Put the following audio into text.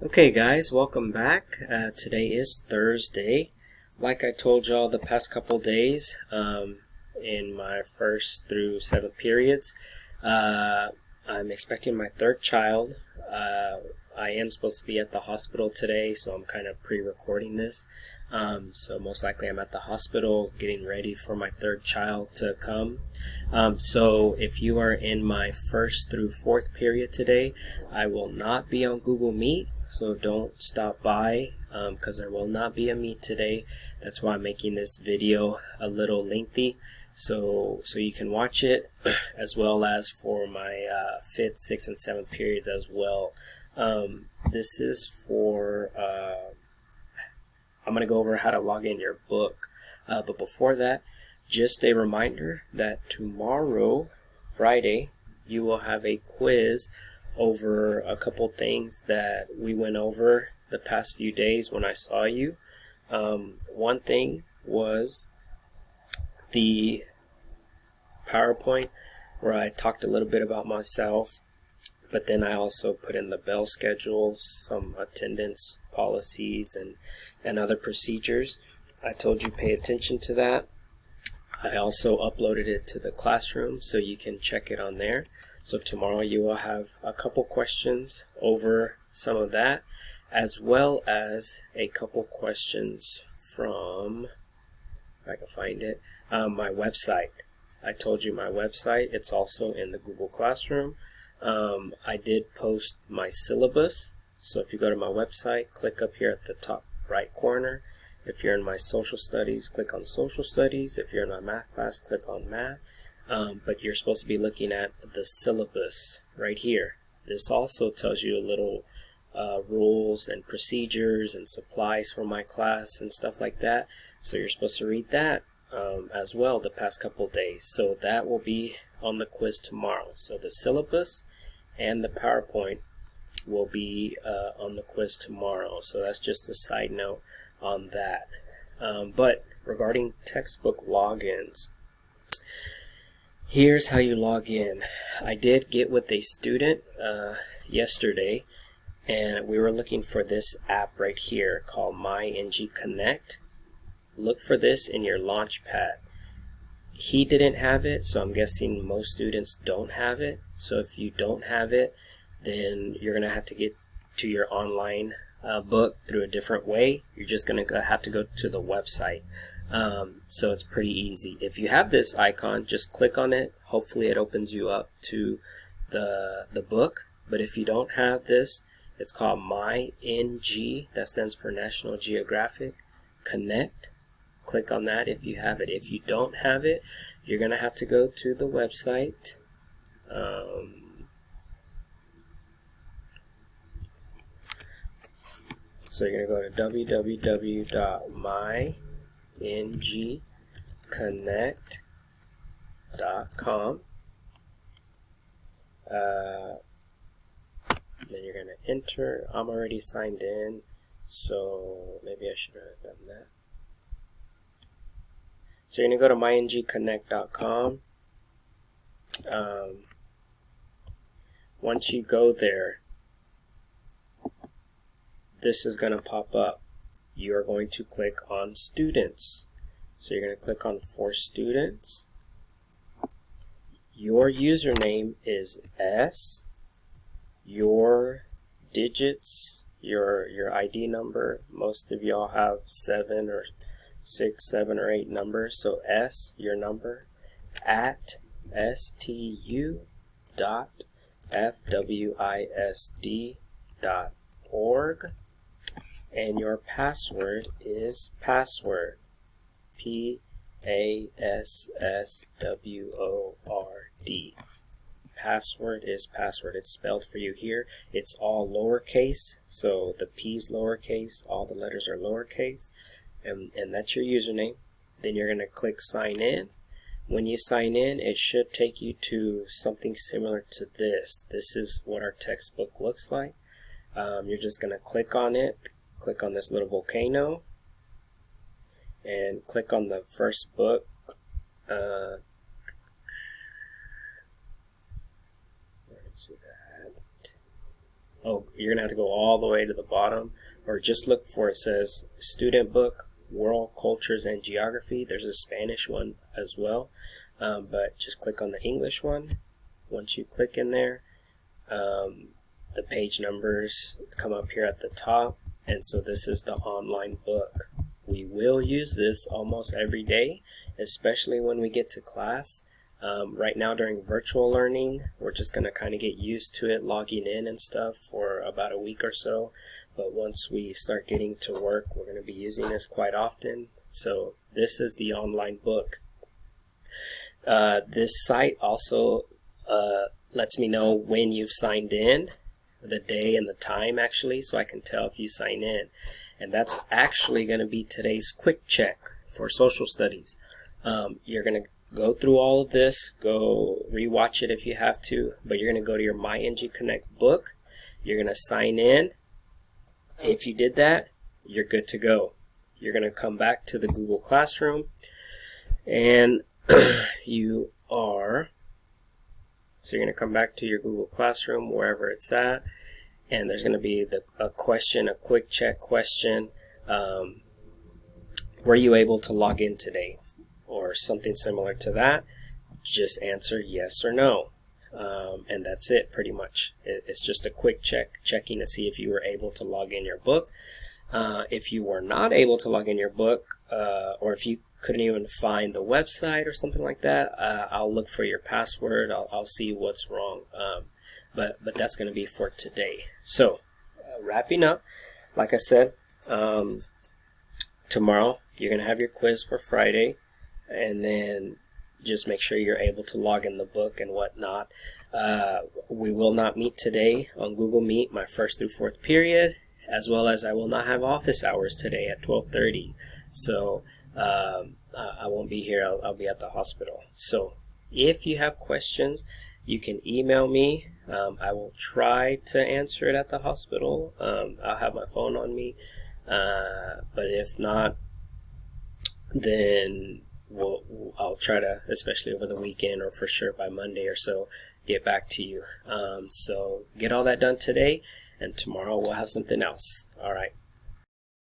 Okay guys, welcome back. Today is Thursday. Like I told y'all the past couple days, in my first through seventh periods, I'm expecting my third child. I am supposed to be at the hospital today, so I'm kind of pre-recording this. So most likely I'm at the hospital getting ready for my third child to come. So if you are in my first through fourth period today, I will not be on Google Meet. So don't stop by because there will not be a meet today. That's why I'm making this video a little lengthy so you can watch it, as well as for my fifth, sixth, and seventh periods as well. This is for I'm going to go over how to log in your book. But before that, just a reminder that tomorrow, Friday, you will have a quiz over a couple things that we went over the past few days when I saw you. One thing was the PowerPoint, where I talked a little bit about myself, but then I also put in the bell schedules, some attendance policies, and other procedures. I told you pay attention to that. I also uploaded it to the classroom so you can check it on there. So tomorrow you will have a couple questions over some of that, as well as a couple questions from, if I can find it, my website. I told you my website. It's also in the Google Classroom. I did post my syllabus. So if you go to my website, click up here at the top right corner. If you're in my social studies, click on social studies. If you're in my math class, click on math. But you're supposed to be looking at the syllabus right here. This also tells you a little rules and procedures and supplies for my class and stuff like that. So you're supposed to read that as well the past couple days. So that will be on the quiz tomorrow. So the syllabus and the PowerPoint will be on the quiz tomorrow. So that's just a side note on that. But regarding textbook logins, here's how you log in. I did get with a student yesterday, and we were looking for this app right here called MyNG Connect. Look for this in your Launchpad. He didn't have it, so I'm guessing most students don't have it. So if you don't have it, then you're going to have to get to your online book through a different way. You're just going to have to go to the website. So it's pretty easy. If you have this icon, just click on it. Hopefully it opens you up to the book. But if you don't have this, it's called MyNG. That stands for National Geographic Connect. Click on that if you have it. If you don't have it, you're going to have to go to the website. So you're going to go to www.mygconnect.com. Then you're going to enter. I'm already signed in, so maybe I should have done that. So you're going to go to mygconnect.com. Once you go there, this is going to pop up. You are going to click on students. So you're going to click on for students. Your username is S. Your digits, your ID number. Most of y'all have 7 or 6, 7 or 8 numbers. So S, your number, at stu.fwisd.org. And your password is password. PASSWORD. Password is password. It's spelled for you here. It's all lowercase, so the P's lowercase, all the letters are lowercase, and that's your username. Then you're going to click sign in. When you sign in, it should take you to something similar to this. This is what our textbook looks like. You're just going to click on it, click on this little volcano, and click on the first book. Where is it at? Oh, you're gonna have to go all the way to the bottom, or just look for, it says student book, world cultures and geography. There's a Spanish one as well, but just click on the English one. Once you click in there, the page numbers come up here at the top, and so this is the online book. We will use this almost every day, especially when we get to class. Right now during virtual learning, we're just going to kind of get used to it, logging in and stuff for about a week or so. But once we start getting to work, we're going to be using this quite often. So this is the online book. This site also lets me know when you've signed in, the day and the time actually, so I can tell if you sign in. And that's actually going to be today's quick check for social studies. You're going to go through all of this, go rewatch it if you have to, but you're going to go to your MyNGConnect book. You're going to sign in. If you did that, you're good to go. You're going to come back to the Google Classroom, and you're going to come back to your Google Classroom, wherever it's at, and there's going to be a question, a quick check question. Were you able to log in today? Or something similar to that. Just answer yes or no. And that's it pretty much. It's just a quick checking to see if you were able to log in your book. If you were not able to log in your book, or if you couldn't even find the website or something like that, I'll look for your password. I'll see what's wrong. But that's going to be for today. So wrapping up, like I said, tomorrow you're going to have your quiz for Friday. And then just make sure you're able to log in the book and whatnot. We will not meet today on Google Meet, my first through fourth period, as well as I will not have office hours today at 12:30. So I won't be here. I'll be at the hospital. So if you have questions, you can email me. I will try to answer it at the hospital. I'll have my phone on me. But if not, then I'll try to, especially over the weekend or for sure by Monday or so, get back to you. So get all that done today, and tomorrow we'll have something else. All right.